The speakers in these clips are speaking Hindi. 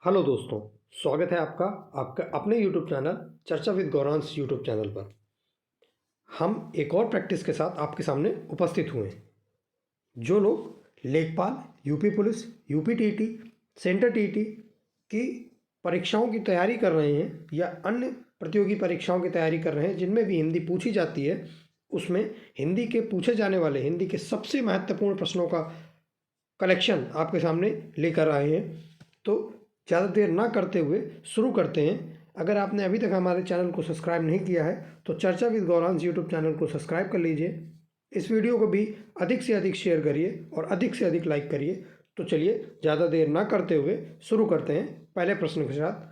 हेलो दोस्तों, स्वागत है आपका आपका अपने यूट्यूब चैनल चर्चा विद गौरांश यूट्यूब चैनल पर। हम एक और प्रैक्टिस के साथ आपके सामने उपस्थित हुए हैं। जो लोग लेखपाल, UP police, UP TT, centre TT की परीक्षाओं की तैयारी कर रहे हैं या अन्य प्रतियोगी परीक्षाओं की तैयारी कर रहे हैं जिनमें भी हिंदी पूछी जाती है, उसमें हिंदी के पूछे जाने वाले हिंदी के सबसे महत्वपूर्ण प्रश्नों का कलेक्शन आपके सामने लेकर आए हैं। तो ज़्यादा देर ना करते हुए शुरू करते हैं। अगर आपने अभी तक हमारे चैनल को सब्सक्राइब नहीं किया है तो चर्चा विद गौरांश यूट्यूब चैनल को सब्सक्राइब कर लीजिए। इस वीडियो को भी अधिक से अधिक शेयर करिए और अधिक से अधिक लाइक करिए। तो चलिए ज़्यादा देर ना करते हुए शुरू करते हैं पहले प्रश्न के साथ।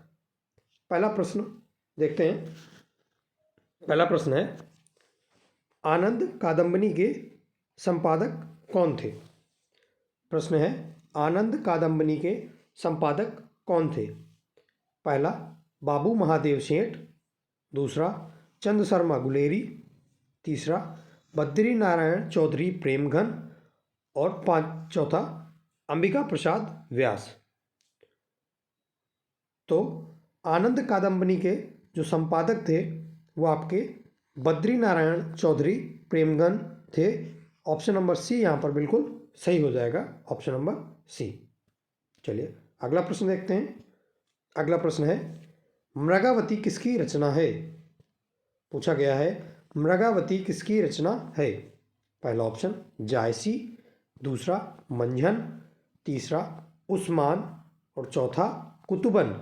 पहला प्रश्न देखते हैं। पहला प्रश्न है, आनंद कादंबनी के संपादक कौन थे? प्रश्न है, आनंद कादंबनी के संपादक कौन थे? पहला बाबू महादेव सेठ, दूसरा चंद शर्मा गुलेरी, तीसरा बद्री नारायण चौधरी प्रेमघन और चौथा अंबिका प्रसाद व्यास। तो आनंद कादंबनी के जो संपादक थे वो आपके बद्री नारायण चौधरी प्रेमघन थे। ऑप्शन नंबर सी यहाँ पर बिल्कुल सही हो जाएगा, ऑप्शन नंबर सी। चलिए अगला प्रश्न देखते हैं। अगला प्रश्न है, मृगावती किसकी रचना है? पूछा गया है मृगावती किसकी रचना है? पहला ऑप्शन जायसी, दूसरा मंझन, तीसरा उस्मान और चौथा कुतुबन।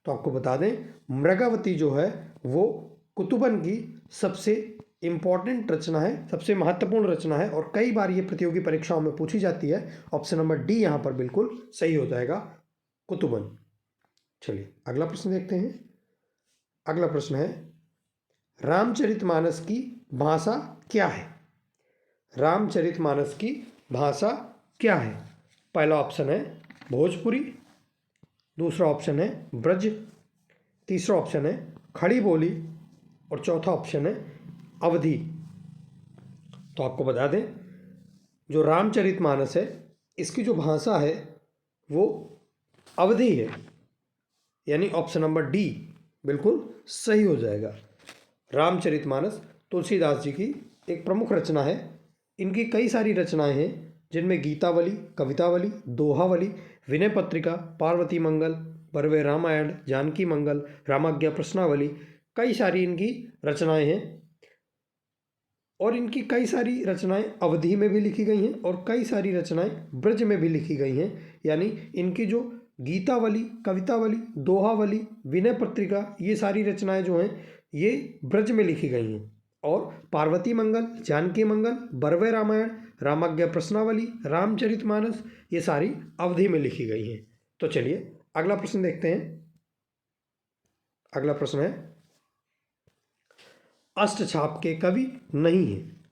तो आपको बता दें मृगावती जो है वो कुतुबन की सबसे इम्पॉर्टेंट रचना है, सबसे महत्वपूर्ण रचना है और कई बार ये प्रतियोगी परीक्षाओं में पूछी जाती है। ऑप्शन नंबर डी यहाँ पर बिल्कुल सही हो जाएगा, कुतुबन। चलिए अगला प्रश्न देखते हैं। अगला प्रश्न है, रामचरितमानस की भाषा क्या है? रामचरितमानस की भाषा क्या है? पहला ऑप्शन है भोजपुरी, दूसरा ऑप्शन है ब्रज, तीसरा ऑप्शन है खड़ी बोली और चौथा ऑप्शन है अवधी। तो आपको बता दें जो रामचरितमानस है इसकी जो भाषा है वो अवधी है, यानी ऑप्शन नंबर डी बिल्कुल सही हो जाएगा। रामचरितमानस तुलसीदास जी की एक प्रमुख रचना है। इनकी कई सारी रचनाएं हैं जिनमें गीतावली, कवितावली, दोहावली, विनय पत्रिका, पार्वती मंगल, बरवे रामायण, जानकी मंगल, रामाज्ञा प्रश्नावली, कई सारी इनकी रचनाएं हैं। और इनकी कई सारी रचनाएं अवधी में भी लिखी गई हैं और कई सारी रचनाएं ब्रज में भी लिखी गई हैं। यानी इनकी जो गीतावली, कवितावली, दोहावली, विनय पत्रिका, ये सारी रचनाएं जो हैं ये ब्रज में लिखी गई हैं। और पार्वती मंगल, जानकी मंगल, बरवे रामायण, रामाज्ञा प्रश्नावली, रामचरितमानस, ये सारी अवधी में लिखी गई हैं। तो चलिए अगला प्रश्न देखते हैं। अगला प्रश्न है, अष्टछाप के कवि नहीं हैं।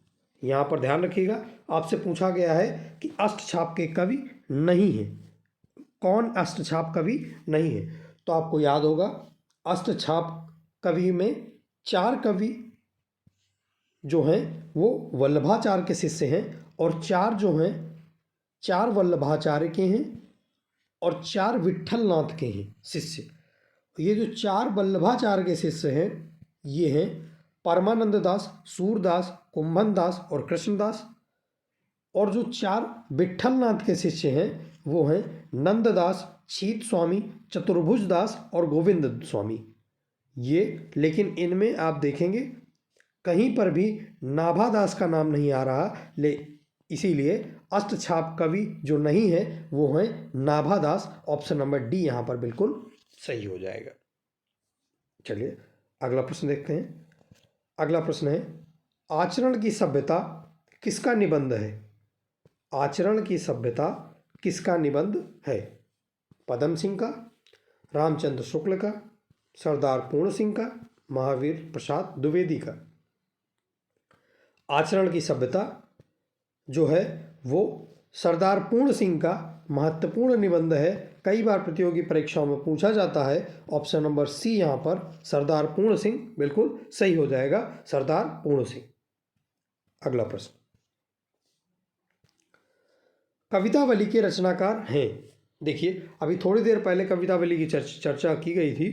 यहाँ पर ध्यान रखिएगा, आपसे पूछा गया है कि अष्टछाप के कवि नहीं हैं। कौन अष्टछाप कवि नहीं है? तो आपको याद होगा अष्टछाप कवि में चार कवि जो हैं वो वल्लभाचार्य के शिष्य हैं और चार जो हैं चार वल्लभाचार्य के हैं और चार विट्ठलनाथ के हैं शिष्य। ये जो चार वल्लभाचार्य के शिष्य हैं ये हैं परमानंद दास, सूरदास, कुंभन दास और कृष्णदास। और जो चार विट्ठलनाथ के शिष्य हैं वो हैं नंददास, छीत स्वामी, चतुर्भुज दास और गोविंद स्वामी। ये लेकिन इनमें आप देखेंगे कहीं पर भी नाभादास का नाम नहीं आ रहा, इसीलिए अष्टछाप कवि जो नहीं है वो हैं नाभादास। ऑप्शन नंबर डी यहाँ पर बिल्कुल सही हो जाएगा। चलिए अगला प्रश्न देखते हैं। अगला प्रश्न है, आचरण की सभ्यता किसका निबंध है? आचरण की सभ्यता किसका निबंध है? पदम सिंह का, रामचंद्र शुक्ल का, सरदार पूर्ण सिंह का, महावीर प्रसाद द्विवेदी का। आचरण की सभ्यता जो है वो सरदार पूर्ण सिंह का महत्वपूर्ण निबंध है। कई बार प्रतियोगी परीक्षाओं में पूछा जाता है। ऑप्शन नंबर सी यहाँ पर सरदार पूर्ण सिंह बिल्कुल सही हो जाएगा, सरदार पूर्ण सिंह। अगला प्रश्न, कवितावली के रचनाकार हैं। देखिए अभी थोड़ी देर पहले कवितावली की चर्चा की गई थी।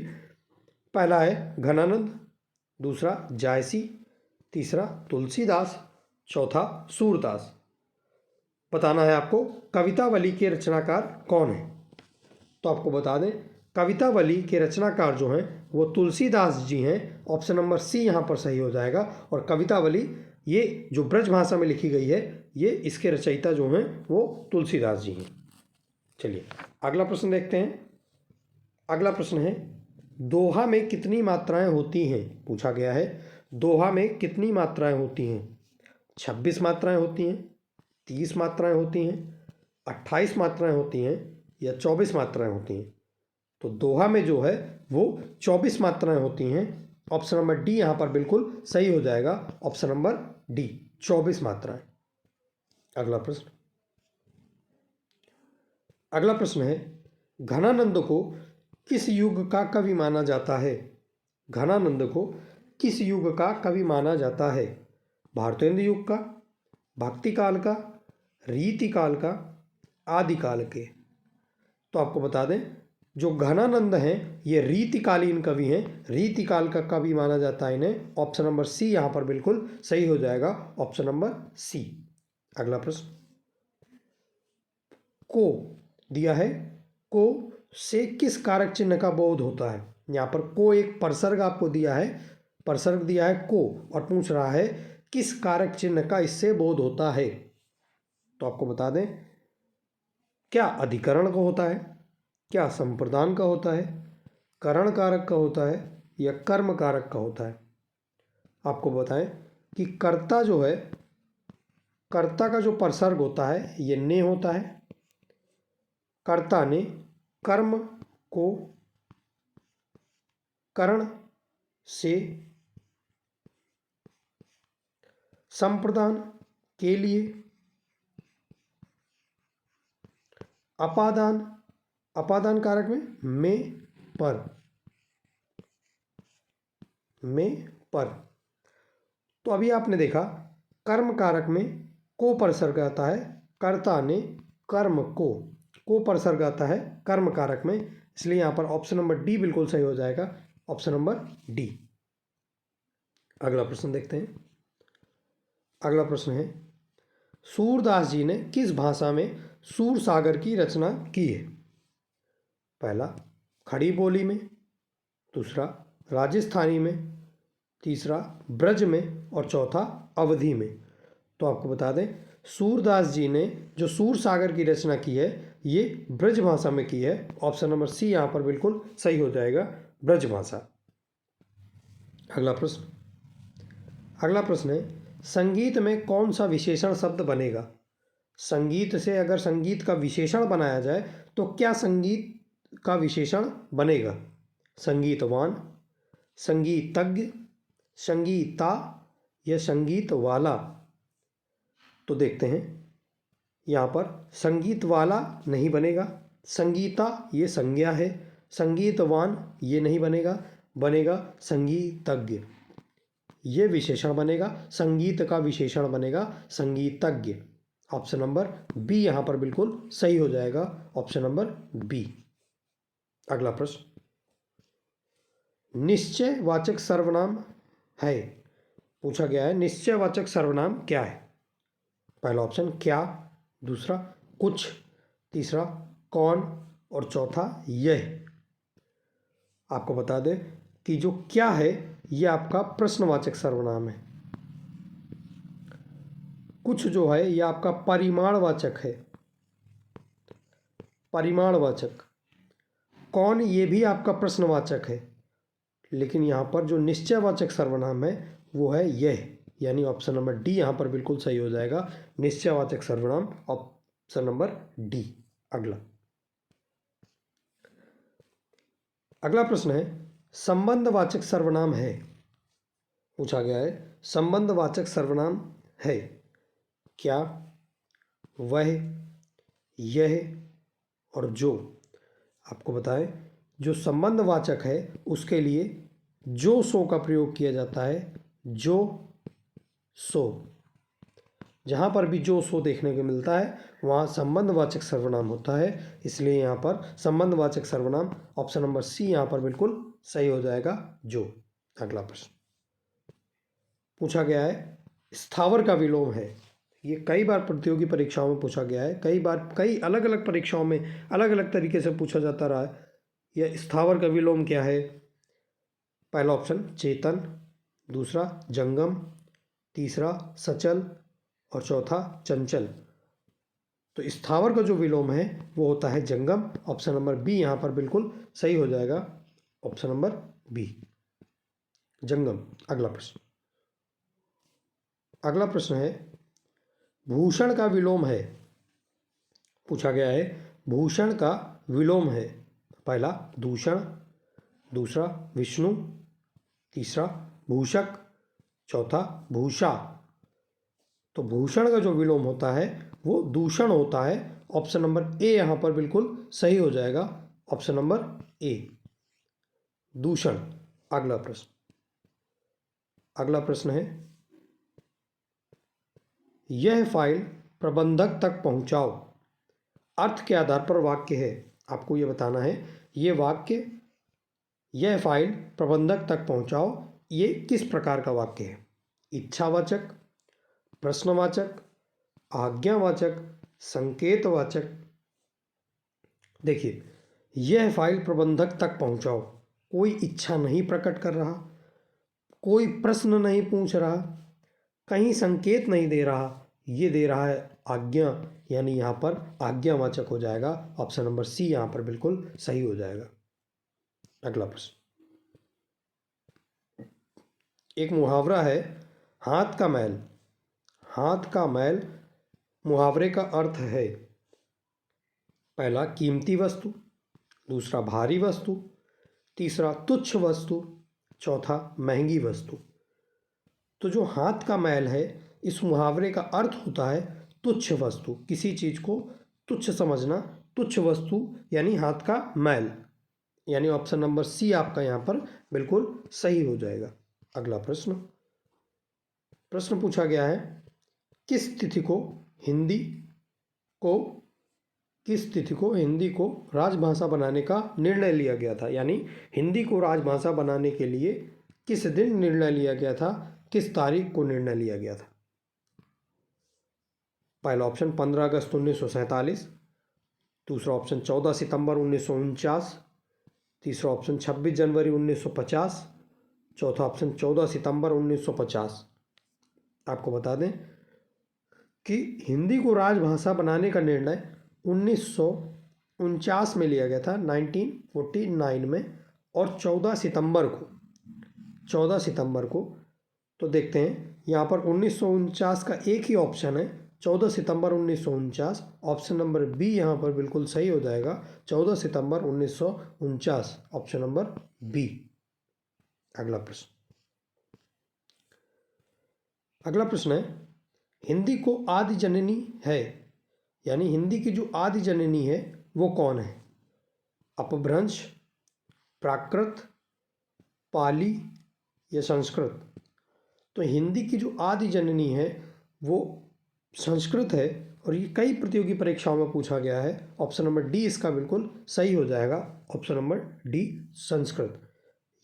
पहला है घनानंद, दूसरा जायसी, तीसरा तुलसीदास, चौथा सूरदास। बताना है आपको कवितावली के रचनाकार कौन है। तो आपको बता दें कवितावली के रचनाकार जो हैं वो तुलसीदास जी हैं। ऑप्शन नंबर सी यहाँ पर सही हो जाएगा। और कवितावली ये जो ब्रज भाषा में लिखी गई है ये इसके रचयिता जो हैं वो तुलसीदास जी हैं। चलिए अगला प्रश्न देखते हैं। अगला प्रश्न है दोहा में कितनी मात्राएं होती हैं, पूछा गया है। दोहा में कितनी मात्राएं होती हैं? 26 मात्राएं होती हैं, 30 मात्राएं होती हैं, 28 मात्राएं होती हैं या 24 मात्राएं होती हैं? तो दोहा में जो है वो 24 मात्राएं होती हैं। ऑप्शन नंबर डी यहाँ पर बिल्कुल सही हो जाएगा। ऑप्शन नंबर डी 24 मात्राएं। अगला प्रश्न। अगला प्रश्न है घनानंद को किस युग का कवि माना जाता है? घनानंद को किस युग का कवि माना जाता है? भारतेंद्र युग का, भक्ति काल का, रीति काल का, आदिकाल के? तो आपको बता दें जो घनानंद हैं ये रीतिकालीन कवि हैं। रीतिकाल का कवि माना जाता है इन्हें। ऑप्शन नंबर सी यहाँ पर बिल्कुल सही हो जाएगा। Option number C. अगला प्रश्न को दिया है। को से किस कारक चिन्ह का बोध होता है? यहाँ पर को एक परसर्ग आपको दिया है, परसर्ग दिया है को, और पूछ रहा है किस कारक चिन्ह का इससे बोध होता है। तो आपको बता दें क्या अधिकरण का होता है, क्या संप्रदान का होता है, करण कारक का होता है या कर्म कारक का होता है? आपको बताएं कि कर्ता जो है, कर्ता का जो परसर्ग होता है ये ने होता है। कर्ता ने कर्म को करण से संप्रदान के लिए अपादान, अपादान कारक में पर। तो अभी आपने देखा कर्म कारक में को परसर्ग आता है। कर्ता ने कर्म को परसर्ग आता है कर्म कारक में, इसलिए यहाँ पर ऑप्शन नंबर डी बिल्कुल सही हो जाएगा। Option number D. अगला प्रश्न देखते हैं। अगला प्रश्न है सूरदास जी ने किस भाषा में सूर सागर की रचना की है? पहला खड़ी बोली में, दूसरा राजस्थानी में, तीसरा ब्रज में और चौथा अवधी में। तो आपको बता दें सूरदास जी ने जो सूर सागर की रचना की है ये ब्रज भाषा में की है। ऑप्शन नंबर सी यहाँ पर बिल्कुल सही हो जाएगा, ब्रज भाषा। अगला प्रश्न। अगला प्रश्न है संगीत में कौन सा विशेषण शब्द बनेगा? संगीत से अगर संगीत का विशेषण बनाया जाए तो क्या संगीत का विशेषण बनेगा? संगीतवान, संगीतज्ञ, संगीता या संगीत वाला? तो देखते हैं यहाँ पर संगीत वाला नहीं बनेगा, संगीता ये संज्ञा है, संगीतवान ये नहीं बनेगा, बनेगा संगीतज्ञ, ये विशेषण बनेगा। संगीत का विशेषण बनेगा संगीतज्ञ। ऑप्शन नंबर बी यहाँ पर बिल्कुल सही हो जाएगा। Option number B. अगला प्रश्न निश्चयवाचक सर्वनाम है, पूछा गया है निश्चयवाचक सर्वनाम क्या है? पहला ऑप्शन क्या, दूसरा कुछ, तीसरा कौन और चौथा यह। आपको बता दें कि जो क्या है यह आपका प्रश्नवाचक सर्वनाम है। कुछ जो है यह आपका परिमाणवाचक है, परिमाणवाचक। कौन ये भी आपका प्रश्नवाचक है, लेकिन यहाँ पर जो निश्चयवाचक सर्वनाम है वो है यह, यानी ऑप्शन नंबर डी यहाँ पर बिल्कुल सही हो जाएगा। निश्चयवाचक सर्वनाम ऑप्शन नंबर डी। अगला प्रश्न है संबंधवाचक सर्वनाम है, पूछा गया है संबंधवाचक सर्वनाम है क्या, वह, यह और जो। आपको बताएं जो संबंधवाचक है उसके लिए जो सो का प्रयोग किया जाता है, जो सो। जहाँ पर भी जो सो देखने को मिलता है वहाँ संबंधवाचक सर्वनाम होता है, इसलिए यहाँ पर संबंधवाचक सर्वनाम ऑप्शन नंबर सी यहाँ पर बिल्कुल सही हो जाएगा जो। अगला प्रश्न पूछा गया है स्थावर का विलोम है। ये कई बार प्रतियोगी परीक्षाओं में पूछा गया है, कई बार कई अलग अलग परीक्षाओं में अलग अलग तरीके से पूछा जाता रहा है। यह स्थावर का विलोम क्या है? पहला ऑप्शन चेतन, दूसरा जंगम, तीसरा सचल और चौथा चंचल। तो स्थावर का जो विलोम है वो होता है जंगम। ऑप्शन नंबर बी यहाँ पर बिल्कुल सही हो जाएगा, ऑप्शन नंबर बी जंगम। अगला प्रश्न है भूषण का विलोम है। पूछा गया है भूषण का विलोम है। पहला दूषण, दूसरा विष्णु, तीसरा भूषक, चौथा भूषा। तो भूषण का जो विलोम होता है वो दूषण होता है। ऑप्शन नंबर ए यहाँ पर बिल्कुल सही हो जाएगा, ऑप्शन नंबर ए दूषण। अगला प्रश्न है यह फाइल प्रबंधक तक पहुंचाओ। अर्थ के आधार पर वाक्य है, आपको ये बताना है ये वाक्य यह फाइल प्रबंधक तक पहुंचाओ ये किस प्रकार का वाक्य है? इच्छावाचक, प्रश्नवाचक, आज्ञावाचक, संकेतवाचक। देखिए यह फाइल प्रबंधक तक पहुंचाओ, कोई इच्छा नहीं प्रकट कर रहा, कोई प्रश्न नहीं पूछ रहा, कहीं संकेत नहीं दे रहा, ये दे रहा है आज्ञा, यानी यहाँ पर आज्ञावाचक हो जाएगा। ऑप्शन नंबर सी यहाँ पर बिल्कुल सही हो जाएगा। अगला प्रश्न एक मुहावरा है हाथ का मैल। हाथ का मैल मुहावरे का अर्थ है पहला कीमती वस्तु, दूसरा भारी वस्तु, तीसरा तुच्छ वस्तु, चौथा महंगी वस्तु। तो जो हाथ का मैल है इस मुहावरे का अर्थ होता है तुच्छ वस्तु, किसी चीज़ को तुच्छ समझना, तुच्छ वस्तु यानी हाथ का मैल, यानी ऑप्शन नंबर सी आपका यहाँ पर बिल्कुल सही हो जाएगा। अगला प्रश्न पूछा गया है किस तिथि को हिंदी को राजभाषा बनाने का निर्णय लिया गया था, यानी हिंदी को राजभाषा बनाने के लिए किस दिन निर्णय लिया गया था, किस तारीख को निर्णय लिया गया था? पहला ऑप्शन 15 अगस्त 1947, दूसरा ऑप्शन 14 सितंबर 1949, तीसरा ऑप्शन 26 जनवरी 1950, चौथा ऑप्शन 14 सितंबर 1950। आपको बता दें कि हिंदी को राजभाषा बनाने का निर्णय 1949 में लिया गया था, 1949 में, और 14 सितंबर को। तो देखते हैं यहाँ पर 1949 का एक ही ऑप्शन है, 14 सितंबर 1949। ऑप्शन नंबर बी यहाँ पर बिल्कुल सही हो जाएगा, 14 सितंबर 1949, ऑप्शन नंबर बी। अगला प्रश्न है हिंदी को आदि जननी है, यानी हिंदी की जो आदि जननी है वो कौन है? अपभ्रंश, प्राकृत, पाली या संस्कृत? तो हिंदी की जो आदि जननी है वो संस्कृत है, और ये कई प्रतियोगी परीक्षाओं में पूछा गया है। ऑप्शन नंबर डी इसका बिल्कुल सही हो जाएगा, ऑप्शन नंबर डी संस्कृत।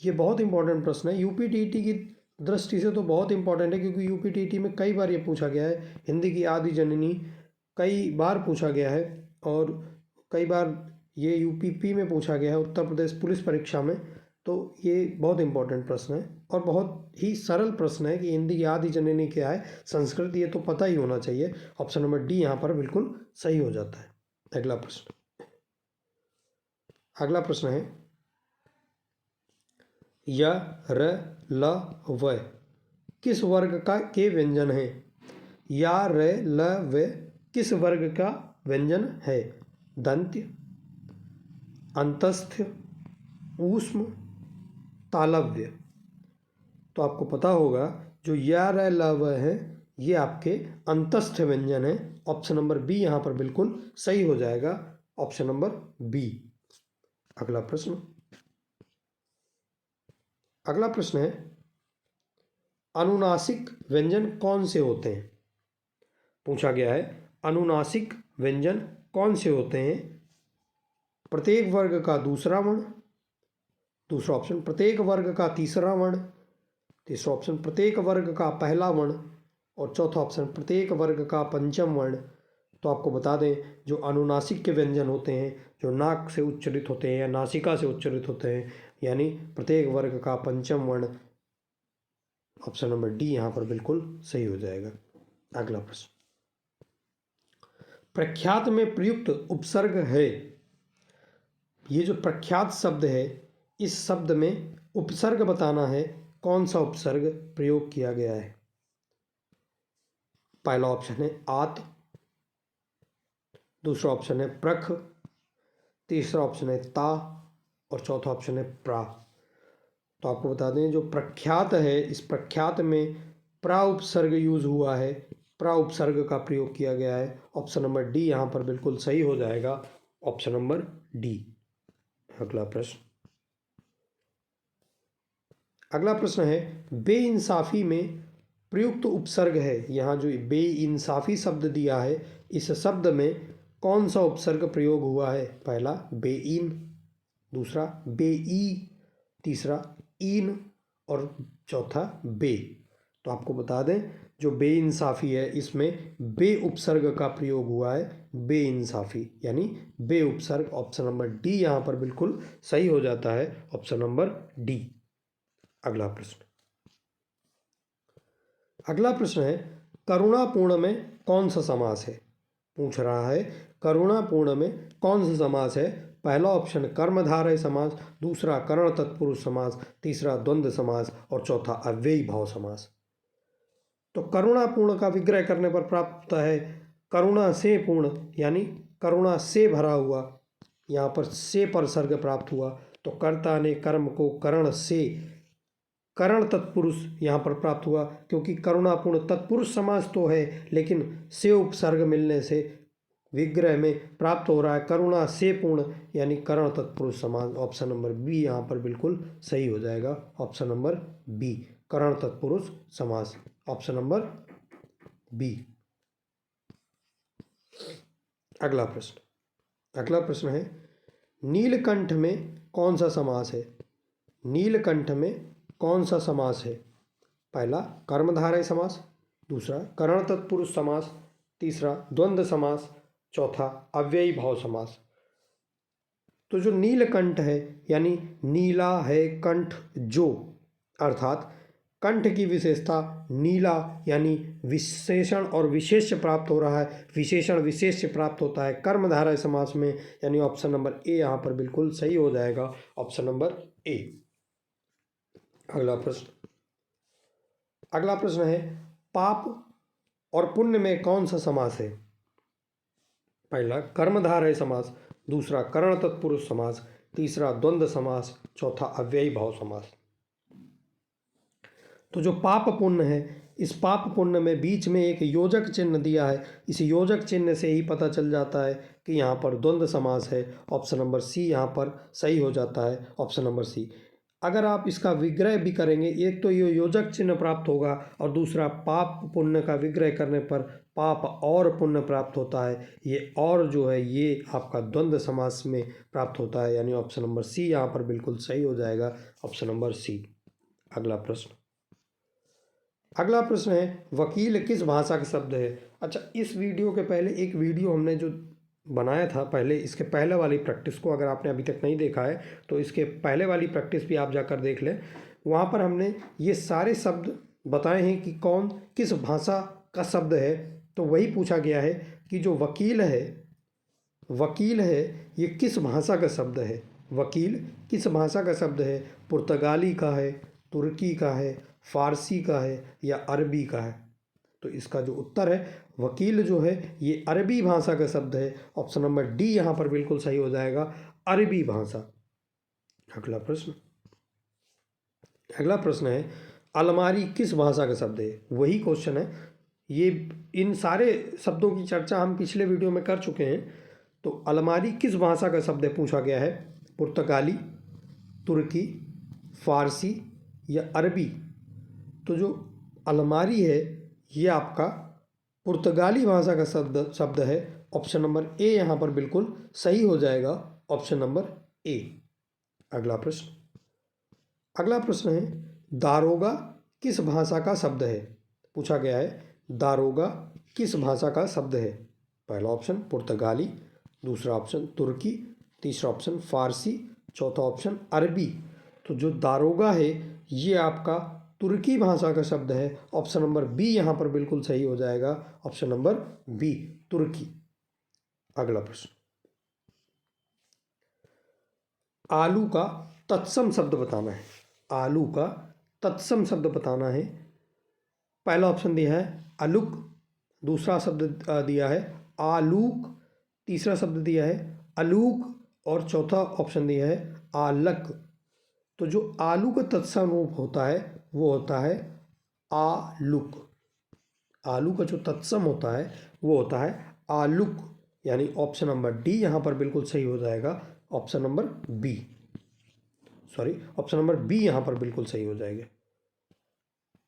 ये बहुत इंपॉर्टेंट प्रश्न है, यूपीटीईटी की दृष्टि से तो बहुत इंपॉर्टेंट है, क्योंकि यूपीटीईटी में कई बार ये पूछा गया है, हिंदी की आदि जननी कई बार पूछा गया है, और कई बार ये यूपीपी में पूछा गया है, उत्तर प्रदेश पुलिस परीक्षा में। तो ये बहुत इंपॉर्टेंट प्रश्न है और बहुत ही सरल प्रश्न है कि हिंदी की आदि जननी क्या है, संस्कृत, ये तो पता ही होना चाहिए। ऑप्शन नंबर डी यहाँ पर बिल्कुल सही हो जाता है। अगला प्रश्न है य, र, ल, व किस वर्ग का के व्यंजन है? या, र, ल, व किस वर्ग का व्यंजन है? दंत्य, अंतस्थ, ऊष्म, तालव्य। तो आपको पता होगा जो या, र, ल, व है ये आपके अंतस्थ व्यंजन है। ऑप्शन नंबर बी यहाँ पर बिल्कुल सही हो जाएगा, ऑप्शन नंबर बी। अगला प्रश्न है अनुनासिक व्यंजन कौन से होते हैं? पूछा गया है अनुनासिक व्यंजन कौन से होते हैं? प्रत्येक वर्ग का दूसरा वर्ण, दूसरा ऑप्शन प्रत्येक वर्ग का तीसरा वर्ण, तीसरा ऑप्शन प्रत्येक वर्ग का पहला वर्ण और चौथा ऑप्शन प्रत्येक वर्ग का पंचम वर्ण। तो आपको बता दें जो अनुनासिक के व्यंजन होते हैं जो नाक से उच्चारित होते हैं या नासिका से उच्चारित होते हैं यानी प्रत्येक वर्ग का पंचम वर्ण, ऑप्शन नंबर डी यहाँ पर बिल्कुल सही हो जाएगा। अगला प्रश्न, प्रख्यात में प्रयुक्त उपसर्ग है। ये जो प्रख्यात शब्द है इस शब्द में उपसर्ग बताना है, कौन सा उपसर्ग प्रयोग किया गया है? पहला ऑप्शन है आत, दूसरा ऑप्शन है प्रख, तीसरा ऑप्शन है ता और चौथा ऑप्शन है प्रा। तो आपको बता दें जो प्रख्यात है इस प्रख्यात में प्रा उपसर्ग यूज हुआ है, प्रा उपसर्ग का प्रयोग किया गया है। ऑप्शन नंबर डी यहाँ पर बिल्कुल सही हो जाएगा, ऑप्शन नंबर डी। अगला प्रश्न, अगला प्रश्न है बेइंसाफी में प्रयुक्त उपसर्ग है। यहाँ जो बेइंसाफी शब्द दिया है इस शब्द में कौन सा उपसर्ग प्रयोग हुआ है? पहला बेइन, दूसरा बेई, तीसरा इन और चौथा बे। तो आपको बता दें जो बेइंसाफी है इसमें बे उपसर्ग का प्रयोग हुआ है, बेइंसाफी यानी बे उपसर्ग। ऑप्शन नंबर डी यहाँ पर बिल्कुल सही हो जाता है, ऑप्शन नंबर डी। अगला प्रश्न, अगला प्रश्न है करुणापूर्ण में कौन सा समास है? पूछ रहा है करुणापूर्ण में कौन सा समास है? पहला ऑप्शन कर्मधारय समास, दूसरा करण तत्पुरुष समास, तीसरा द्वंद्व समास और चौथा अव्ययी भाव समास। तो करुणापूर्ण का विग्रह करने पर प्राप्त है करुणा से पूर्ण यानी करुणा से भरा हुआ, यहाँ पर से पर सर्ग प्राप्त हुआ। तो कर्ता ने कर्म को करण से, करण तत्पुरुष यहाँ पर प्राप्त हुआ क्योंकि करुणापूर्ण तत्पुरुष समास तो है लेकिन से उपसर्ग मिलने से विग्रह में प्राप्त हो रहा है करुणा से पूर्ण यानी करण तत्पुरुष समास। ऑप्शन नंबर बी यहाँ पर बिल्कुल सही हो जाएगा, ऑप्शन नंबर बी करण तत्पुरुष समास, ऑप्शन नंबर बी। अगला प्रश्न, अगला प्रश्न है नीलकंठ में कौन सा समास है? नीलकंठ में कौन सा समास है? पहला कर्मधारय समास, दूसरा करण तत्पुरुष समास, तीसरा द्वंद्व समास, चौथा अव्ययी भाव समास। तो जो नीलकंठ है यानी नीला है कंठ जो, अर्थात कंठ की विशेषता नीला यानी विशेषण और विशेष्य प्राप्त हो रहा है, विशेषण विशेष्य प्राप्त होता है कर्मधारय समास में यानी ऑप्शन नंबर ए यहाँ पर बिल्कुल सही हो जाएगा, ऑप्शन नंबर ए। अगला प्रश्न, अगला प्रश्न है पाप और पुण्य में कौन सा समास है? पहला कर्मधारय समास, दूसरा करण तत्पुरुष समास, तीसरा द्वंद्व समास, चौथा अव्ययी भाव समास। तो जो पाप पुण्य है इस पाप पुण्य में बीच में एक योजक चिन्ह दिया है, इस योजक चिन्ह से ही पता चल जाता है कि यहाँ पर द्वंद्व समास है। ऑप्शन नंबर सी यहाँ पर सही हो जाता है, ऑप्शन नंबर सी। अगर आप इसका विग्रह भी करेंगे एक तो ये योजक चिन्ह प्राप्त होगा और दूसरा पाप पुण्य का विग्रह करने पर पाप और पुण्य प्राप्त होता है, ये और जो है ये आपका द्वंद्व समास में प्राप्त होता है यानी ऑप्शन नंबर सी यहाँ पर बिल्कुल सही हो जाएगा, ऑप्शन नंबर सी। अगला प्रश्न, अगला प्रश्न है वकील किस भाषा का शब्द है? अच्छा, इस वीडियो के पहले एक वीडियो हमने जो बनाया था पहले, इसके पहले वाली प्रैक्टिस को अगर आपने अभी तक नहीं देखा है तो इसके पहले वाली प्रैक्टिस भी आप जाकर देख लें। वहाँ पर हमने ये सारे शब्द बताए हैं कि कौन किस भाषा का शब्द है। तो वही पूछा गया है कि जो वकील है, वकील है ये किस भाषा का शब्द है? वकील किस भाषा का शब्द है? पुर्तगाली का है, तुर्की का है, फारसी का है या अरबी का है? तो इसका जो उत्तर है वकील जो है ये अरबी भाषा का शब्द है, ऑप्शन नंबर डी यहाँ पर बिल्कुल सही हो जाएगा, अरबी भाषा। अगला प्रश्न, अगला प्रश्न है अलमारी किस भाषा का शब्द है? वही क्वेश्चन है, ये इन सारे शब्दों की चर्चा हम पिछले वीडियो में कर चुके हैं। तो अलमारी किस भाषा का शब्द है पूछा गया है? पुर्तगाली, तुर्की, फारसी या अरबी? तो जो अलमारी है ये आपका पुर्तगाली भाषा का शब्द है। ऑप्शन नंबर ए यहाँ पर बिल्कुल सही हो जाएगा, ऑप्शन नंबर ए। अगला प्रश्न है, दारोगा किस भाषा का शब्द है? पूछा गया है, दारोगा किस भाषा का शब्द है? पहला ऑप्शन पुर्तगाली, दूसरा ऑप्शन तुर्की, तीसरा ऑप्शन फारसी, चौथा ऑप्शन अरबी। तो जो दारोगा है ये आपका तुर्की भाषा का शब्द है। ऑप्शन नंबर बी यहाँ पर बिल्कुल सही हो जाएगा, ऑप्शन नंबर बी तुर्की। अगला प्रश्न, आलू का तत्सम शब्द बताना है। आलू का तत्सम शब्द बताना है। पहला ऑप्शन दिया है अलुक, दूसरा शब्द दिया है आलूक, तीसरा शब्द दिया है अलूक और चौथा ऑप्शन दिया है आलक। तो जो आलू का तत्सम रूप होता है वो होता है आलुक। आलू का जो तत्सम होता है वो होता है आलुक, यानी ऑप्शन नंबर डी यहाँ पर बिल्कुल सही हो जाएगा, option number B, sorry option number B यहाँ पर बिल्कुल सही हो जाएगा।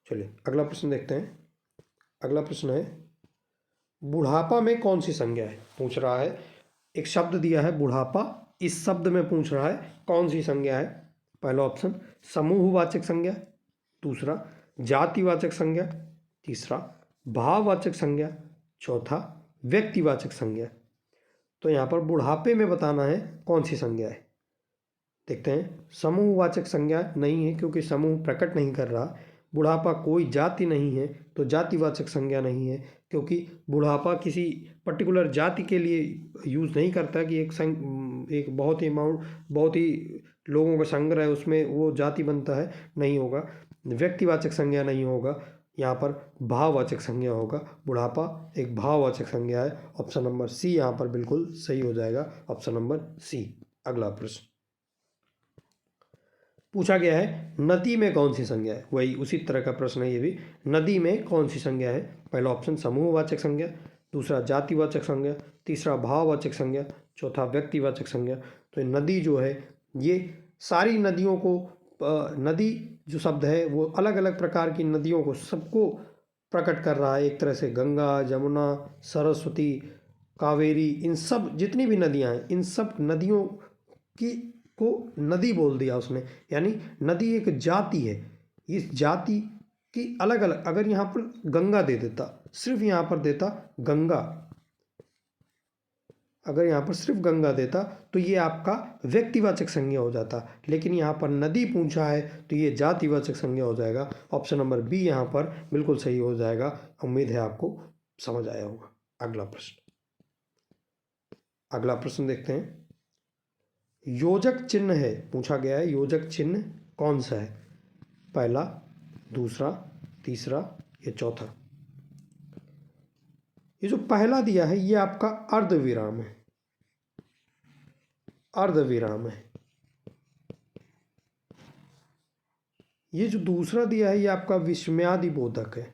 चलिए अगला प्रश्न देखते हैं। अगला प्रश्न है, बुढ़ापा में कौन सी संज्ञा है? पूछ रहा है, एक शब्द दिया है बुढ़ापा, इस शब्द में पूछ रहा है कौन सी संज्ञा है। पहला ऑप्शन समूहवाचक संज्ञा, दूसरा जातिवाचक संज्ञा, तीसरा भाववाचक संज्ञा, चौथा व्यक्तिवाचक संज्ञा। तो यहाँ पर बुढ़ापे में बताना है कौन सी संज्ञा है। देखते हैं, समूहवाचक संज्ञा नहीं है क्योंकि समूह प्रकट नहीं कर रहा। बुढ़ापा कोई जाति नहीं है तो जातिवाचक संज्ञा नहीं है, क्योंकि बुढ़ापा किसी पर्टिकुलर जाति के लिए यूज़ नहीं करता कि एक बहुत ही लोगों का संग्रह है उसमें वो जाति बनता है, नहीं होगा। व्यक्तिवाचक संज्ञा नहीं होगा, यहाँ पर भाववाचक संज्ञा होगा। बुढ़ापा एक भाववाचक संज्ञा है। ऑप्शन नंबर सी यहाँ पर बिल्कुल सही हो जाएगा, ऑप्शन नंबर सी। अगला प्रश्न पूछा गया है, नदी में कौन सी संज्ञा है? वही उसी तरह का प्रश्न है ये भी। नदी में कौन सी संज्ञा है? पहला ऑप्शन समूहवाचक संज्ञा, दूसरा जातिवाचक संज्ञा, तीसरा भाववाचक संज्ञा, चौथा व्यक्तिवाचक संज्ञा। तो नदी जो है ये सारी नदियों को नदी जो शब्द है वो अलग अलग प्रकार की नदियों को सबको प्रकट कर रहा है। एक तरह से गंगा, जमुना, सरस्वती, कावेरी, इन सब जितनी भी नदियाँ हैं इन सब नदियों की को नदी बोल दिया उसने, यानी नदी एक जाति है। इस जाति की अलग अलग, अगर यहाँ पर गंगा दे देता, सिर्फ यहाँ पर देता गंगा, अगर यहाँ पर सिर्फ गंगा देता तो ये आपका व्यक्तिवाचक संज्ञा हो जाता, लेकिन यहाँ पर नदी पूछा है तो ये जातिवाचक संज्ञा हो जाएगा। ऑप्शन नंबर बी यहाँ पर बिल्कुल सही हो जाएगा। उम्मीद है आपको समझ आया होगा। अगला प्रश्न देखते हैं, योजक चिन्ह है। पूछा गया है योजक चिन्ह कौन सा है? पहला, दूसरा, तीसरा या चौथा? ये जो पहला दिया है ये आपका अर्धविराम है, अर्धविराम है। ये जो दूसरा दिया है ये आपका विस्मयादि बोधक है।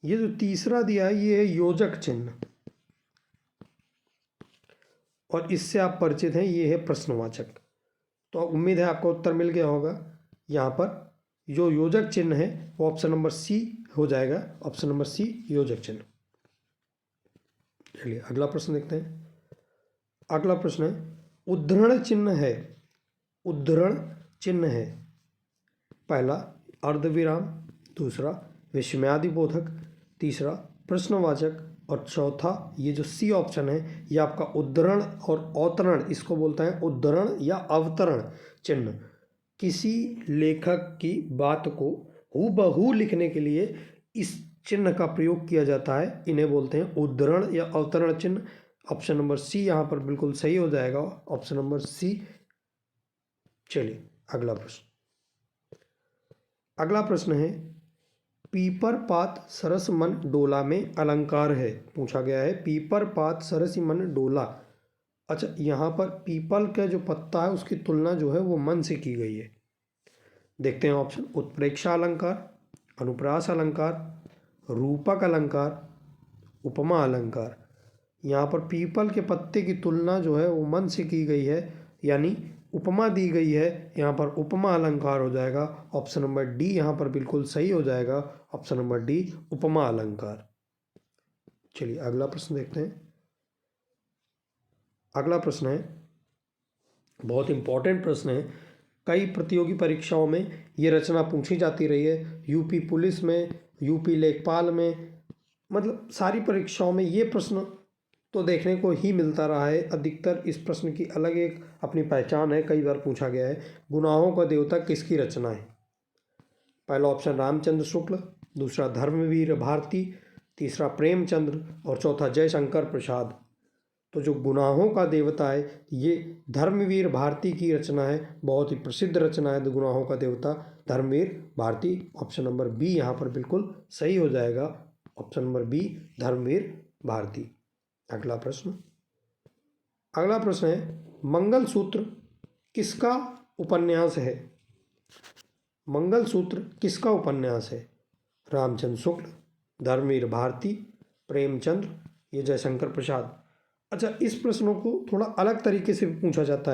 ये जो तीसरा दिया है ये है योजक चिन्ह, और इससे आप परिचित हैं, ये है प्रश्नवाचक। तो उम्मीद है आपको उत्तर मिल गया होगा। यहाँ पर जो योजक चिन्ह है वो ऑप्शन नंबर सी हो जाएगा, ऑप्शन नंबर सी योजक चिन्ह। चलिए अगला प्रश्न देखते हैं। अगला प्रश्न है, उद्धरण चिन्ह है। उद्धरण चिन्ह है, पहला अर्धविराम, दूसरा विस्मयादि बोधक, तीसरा प्रश्नवाचक और चौथा ये जो सी ऑप्शन है ये आपका उद्धरण और अवतरण, इसको बोलते हैं उद्धरण या अवतरण चिन्ह। किसी लेखक की बात को हूबहू लिखने के लिए इस चिन्ह का प्रयोग किया जाता है, इन्हें बोलते हैं उद्धरण या अवतरण चिन्ह। ऑप्शन नंबर सी यहाँ पर बिल्कुल सही हो जाएगा, ऑप्शन नंबर सी। चलिए अगला प्रश्न है, पीपर पात सरस मन डोला में अलंकार है। पूछा गया है पीपर पात सरस मन डोला। अच्छा, यहाँ पर पीपल का जो पत्ता है उसकी तुलना जो है वो मन से की गई है। देखते हैं ऑप्शन, उत्प्रेक्षा अलंकार, अनुप्रास अलंकार, रूपक अलंकार, उपमा अलंकार। यहाँ पर पीपल के पत्ते की तुलना जो है वो मन से की गई है, यानी उपमा दी गई है, यहाँ पर उपमा अलंकार हो जाएगा। ऑप्शन नंबर डी यहाँ पर बिल्कुल सही हो जाएगा। ऑप्शन नंबर डी उपमा अलंकार। चलिए अगला प्रश्न देखते हैं। अगला प्रश्न है, बहुत इंपॉर्टेंट प्रश्न है, कई प्रतियोगी परीक्षाओं में ये रचना पूछी जाती रही है। यूपी पुलिस में, यूपी लेखपाल में, मतलब सारी परीक्षाओं में ये प्रश्न तो देखने को ही मिलता रहा है। अधिकतर इस प्रश्न की अलग एक अपनी पहचान है, कई बार पूछा गया है। गुनाहों का देवता किसकी रचना है? पहला ऑप्शन रामचंद्र शुक्ल, दूसरा धर्मवीर भारती, तीसरा प्रेमचंद्र और चौथा जयशंकर प्रसाद। तो जो गुनाहों का देवता है ये धर्मवीर भारती की रचना है, बहुत ही प्रसिद्ध रचना है Gunahon ka Devta Dharmveer Bharati. Option number B यहाँ पर बिल्कुल सही हो जाएगा। Option number B Dharmveer Bharati. अगला प्रश्न है, मंगलसूत्र किसका उपन्यास है? मंगलसूत्र किसका उपन्यास है? रामचंद्र शुक्ल, धर्मवीर भारती, प्रेमचंद्र, ये जयशंकर प्रसाद। अच्छा, इस प्रश्नों को थोड़ा अलग तरीके से पूछा जाता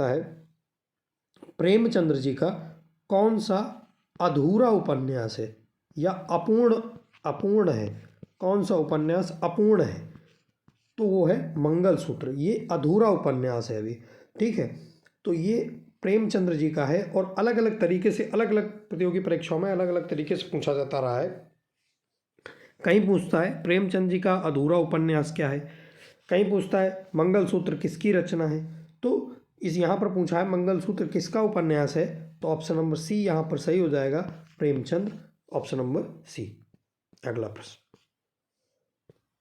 है प्रेमचंद्र जी का कौन सा अधूरा उपन्यास है या अपूर्ण है? कौन सा उपन्यास अपूर्ण है? तो वो है मंगलसूत्र, ये अधूरा उपन्यास है अभी। ठीक है, तो ये प्रेमचंद्र जी का है और अलग अलग तरीके से अलग अलग प्रतियोगी परीक्षाओं में अलग अलग तरीके से पूछा जाता रहा है। कहीं पूछता है प्रेमचंद जी का अधूरा उपन्यास क्या है, कहीं पूछता है मंगलसूत्र किसकी रचना है। तो इस यहाँ पर पूछा है मंगलसूत्र किसका उपन्यास है, तो ऑप्शन नंबर सी यहाँ पर सही हो जाएगा, प्रेमचंद्र। Option number C.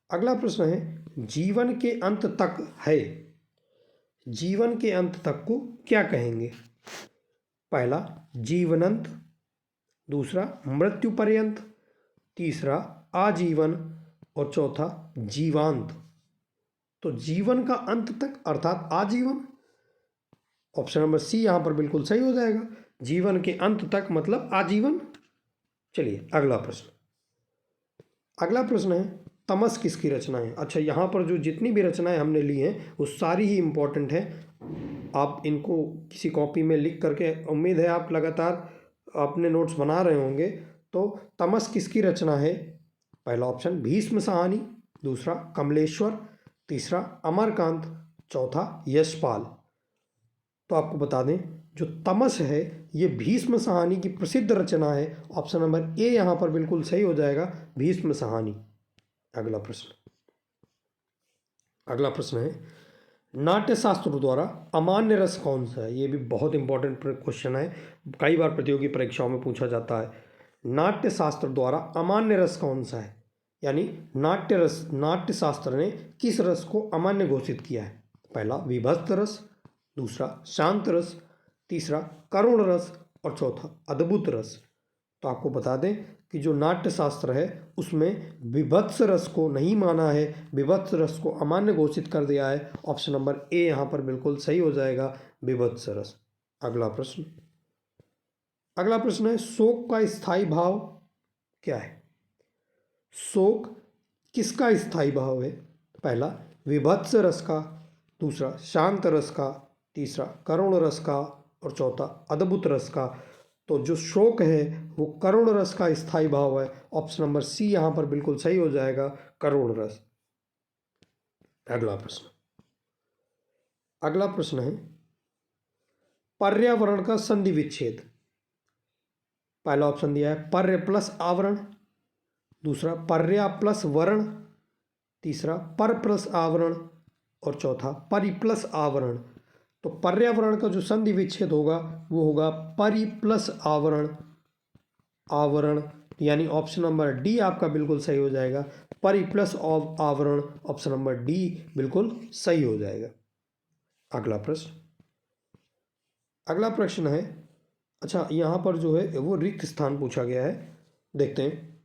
अगला प्रश्न है, जीवन के अंत तक है, जीवन के अंत तक को क्या कहेंगे? पहला जीवनंत, दूसरा मृत्यु पर्यंत, तीसरा आजीवन और चौथा जीवांत। तो जीवन का अंत तक अर्थात आजीवन। ऑप्शन नंबर सी यहाँ पर बिल्कुल सही हो जाएगा, जीवन के अंत तक मतलब आजीवन। चलिए अगला प्रश्न है, तमस किसकी रचना है? अच्छा, यहाँ पर जो जितनी भी रचनाएं हमने ली हैं वो सारी ही इम्पोर्टेंट हैं। आप इनको किसी कॉपी में लिख करके, उम्मीद है आप लगातार अपने नोट्स बना रहे होंगे। तो तमस किसकी रचना है? पहला ऑप्शन भीष्म साहनी, दूसरा कमलेश्वर, तीसरा अमरकांत, चौथा यशपाल। तो आपको बता दें जो तमस है ये भीष्म साहनी की प्रसिद्ध रचना है। ऑप्शन नंबर ए यहाँ पर बिल्कुल सही हो जाएगा, भीष्म साहनी। अगला प्रश्न है, नाट्य शास्त्र द्वारा अमान्य रस कौन सा है? ये भी बहुत इंपॉर्टेंट क्वेश्चन है, कई बार प्रतियोगी परीक्षाओं में पूछा जाता है। नाट्य शास्त्र द्वारा अमान्य रस कौन सा है, यानी नाट्य शास्त्र ने किस रस को अमान्य घोषित किया है? पहला विभत्स रस, दूसरा शांत रस, तीसरा करुण रस और चौथा अद्भुत रस। तो आपको बता दें कि जो नाट्य शास्त्र है उसमें विभत्स रस को नहीं माना है, विभत्स रस को अमान्य घोषित कर दिया है। ऑप्शन नंबर ए यहाँ पर बिल्कुल सही हो जाएगा, विभत्स रस। अगला प्रश्न है, शोक का स्थायी भाव क्या है? शोक किसका स्थायी भाव है? पहला विभत्स रस का, दूसरा शांत रस का, तीसरा करुण रस का और चौथा अद्भुत रस का। तो जो शोक है वो करुण रस का स्थायी भाव है। ऑप्शन नंबर सी यहाँ पर बिल्कुल सही हो जाएगा, करुण रस। अगला प्रश्न है, पर्यावरण का संधि विच्छेद। पहला ऑप्शन दिया है पर्य प्लस आवरण, दूसरा पर्या प्लस वर्ण, तीसरा पर प्लस आवरण और चौथा परि प्लस आवरण। तो पर्यावरण का जो संधि विच्छेद होगा वो होगा परि प्लस आवरण, यानी ऑप्शन नंबर डी आपका बिल्कुल सही हो जाएगा, परि प्लस आवरण। ऑप्शन नंबर डी बिल्कुल सही हो जाएगा। अगला प्रश्न है, अच्छा यहाँ पर जो है वो रिक्त स्थान पूछा गया है, देखते हैं।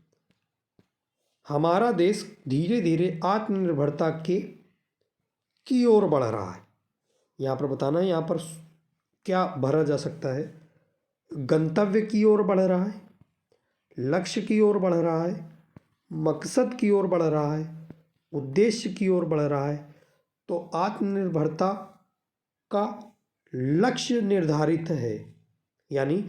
हमारा देश धीरे धीरे आत्मनिर्भरता की ओर बढ़ रहा है। यहाँ पर बताना है यहाँ पर क्या भरा जा सकता है। गंतव्य की ओर बढ़ रहा है, लक्ष्य की ओर बढ़ रहा है, मकसद की ओर बढ़ रहा है, उद्देश्य की ओर बढ़ रहा है। तो आत्मनिर्भरता का लक्ष्य निर्धारित है, यानी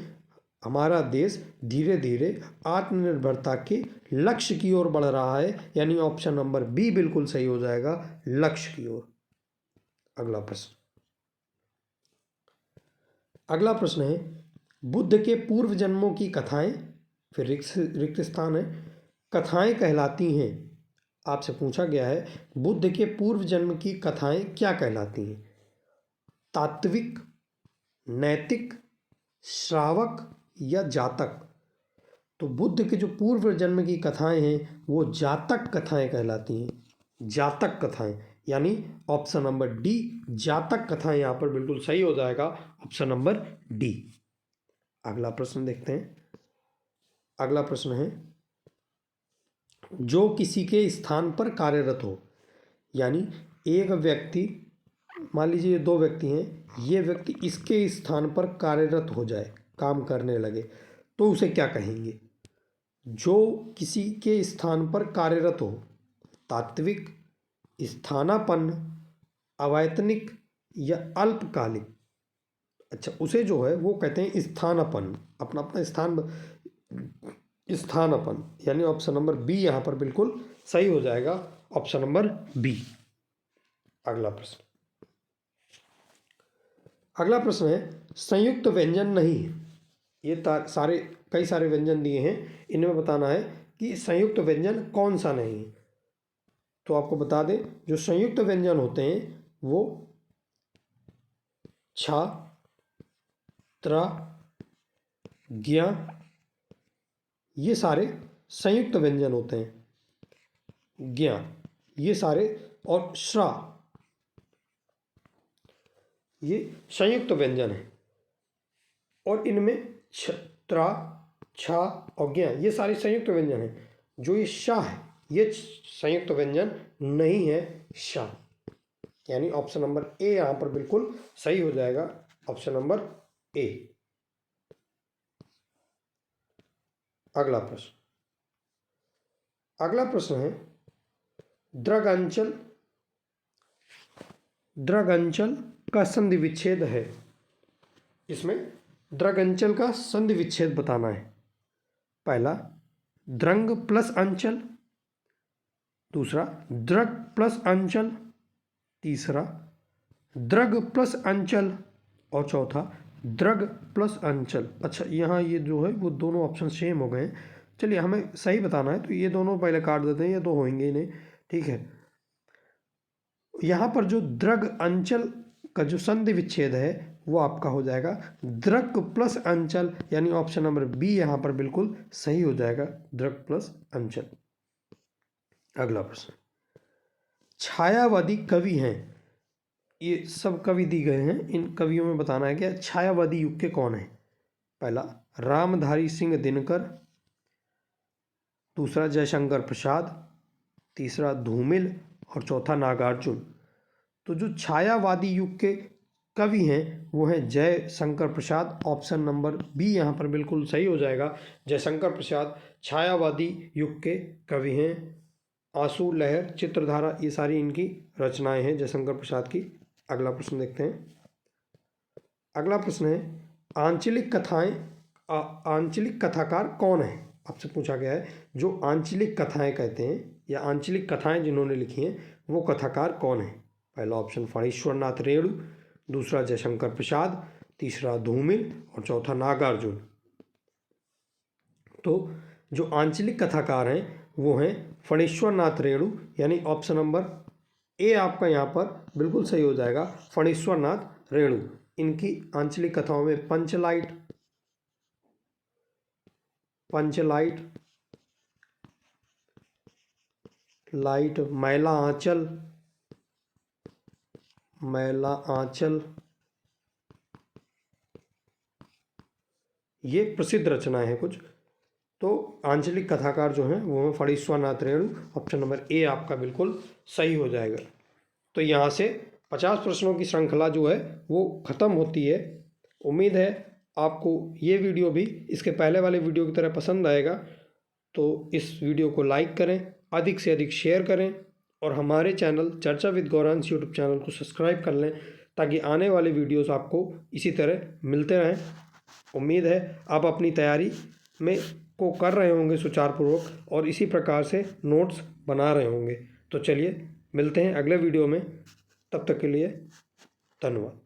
हमारा देश धीरे धीरे आत्मनिर्भरता के लक्ष्य की ओर बढ़ रहा है, यानी ऑप्शन नंबर बी बिल्कुल सही हो जाएगा, लक्ष्य की ओर। अगला प्रश्न, अगला प्रश्न है बुद्ध के पूर्व जन्मों की कथाएं, फिर रिक्त स्थान है, कथाएं कहलाती हैं। आपसे पूछा गया है बुद्ध के पूर्व जन्म की कथाएं क्या कहलाती हैं? तात्विक, नैतिक, श्रावक या जातक? तो बुद्ध के जो पूर्व जन्म की कथाएं हैं वो जातक कथाएं कहलाती हैं, जातक कथाएं, यानी ऑप्शन नंबर डी जातक कथाएं यहाँ पर बिल्कुल सही हो जाएगा, ऑप्शन नंबर डी। अगला प्रश्न देखते हैं। अगला प्रश्न है जो किसी के स्थान पर कार्यरत हो, यानी एक व्यक्ति, मान लीजिए दो व्यक्ति हैं, ये व्यक्ति इसके स्थान पर कार्यरत हो जाए, काम करने लगे, तो उसे क्या कहेंगे? जो किसी के स्थान पर कार्यरत हो, तात्विक, स्थानापन्न, अवैतनिक या अल्पकालिक? अच्छा, उसे जो है वो कहते हैं स्थानापन्न, अपना अपना स्थानापन्न, यानी ऑप्शन नंबर बी यहाँ पर बिल्कुल सही हो जाएगा, ऑप्शन नंबर बी। अगला प्रश्न, अगला प्रश्न है संयुक्त व्यंजन नहीं है। ये कई सारे व्यंजन दिए हैं, इनमें बताना है कि संयुक्त व्यंजन कौन सा नहीं है। तो आपको बता दें जो संयुक्त व्यंजन होते हैं वो छा, त्रा, ज्ञा, ये सारे संयुक्त व्यंजन होते हैं। ज्ञा, ये सारे, और श्रा, ये संयुक्त व्यंजन है। और इनमें त्रा, छा और ज्ञा ये सारे संयुक्त व्यंजन हैं। जो ये शाह है ये संयुक्त व्यंजन नहीं है, शाह, यानी ऑप्शन नंबर ए यहाँ पर बिल्कुल सही हो जाएगा, ऑप्शन नंबर ए। अगला प्रश्न, अगला प्रश्न है द्रगांचल, द्रगांचल का संधि विच्छेद है। इसमें द्रगांचल का संधि विच्छेद बताना है। पहला द्रंग प्लस अंचल, दूसरा द्रग प्लस अंचल, तीसरा द्रग प्लस अंचल और चौथा द्रग प्लस अंचल। अच्छा, यहाँ ये जो है वो दोनों ऑप्शन सेम हो गए हैं। चलिए हमें सही बताना है तो ये दोनों पहले काट देते हैं, ये तो होंगे ही नहीं, ठीक है। यहाँ पर जो द्रग अंचल का जो संधि विच्छेद है वो आपका हो जाएगा द्रग प्लस अंचल, यानी ऑप्शन नंबर बी यहाँ पर बिल्कुल सही हो जाएगा, द्रग प्लस अंचल। अगला प्रश्न, छायावादी कवि हैं, ये सब कवि दी गए हैं, इन कवियों में बताना है कि छायावादी युग के कौन है। पहला रामधारी सिंह दिनकर, दूसरा जयशंकर प्रसाद, तीसरा धूमिल और चौथा नागार्जुन। तो जो छायावादी युग के कवि हैं वो हैं Jaishankar Prasad, option number B यहाँ पर बिल्कुल सही हो जाएगा, जयशंकर प्रसाद छायावादी युग के कवि हैं। आंसू, लहर, चित्रधारा ये सारी इनकी रचनाएं हैं जयशंकर प्रसाद की। अगला प्रश्न देखते हैं। अगला प्रश्न है आंचलिक कथाएं, आंचलिक कथाकार कौन है? आपसे पूछा गया है जो आंचलिक कथाएं कहते हैं या आंचलिक कथाएं जिन्होंने लिखी हैं वो कथाकार कौन है? पहला ऑप्शन फणीश्वर नाथ रेणु, दूसरा जयशंकर प्रसाद, तीसरा धूमिल और चौथा नागार्जुन। तो जो आंचलिक कथाकार हैं वो हैं फणीश्वर नाथ रेणु, यानी ऑप्शन नंबर ए आपका यहाँ पर बिल्कुल सही हो जाएगा, फणीश्वर नाथ रेणु। इनकी आंचलिक कथाओं में पंचलाइट, लाइट, मैला आंचल, ये प्रसिद्ध रचनाएं हैं कुछ। तो आंचलिक कथाकार जो हैं वो हैं Phanishwar Nath Renu, option number A आपका बिल्कुल सही हो जाएगा। तो यहाँ से 50 प्रश्नों की श्रृंखला जो है वो ख़त्म होती है। उम्मीद है आपको ये वीडियो भी इसके पहले वाले वीडियो की तरह पसंद आएगा। तो इस वीडियो को लाइक करें, अधिक से अधिक शेयर करें और हमारे चैनल चर्चा विद गौरांश यूट्यूब चैनल को सब्सक्राइब कर लें ताकि आने वाले वीडियोस आपको इसी तरह मिलते रहें। उम्मीद है आप अपनी तैयारी में को कर रहे होंगे सुचारुपूर्वक और इसी प्रकार से नोट्स बना रहे होंगे। तो चलिए मिलते हैं अगले वीडियो में, तब तक के लिए धन्यवाद।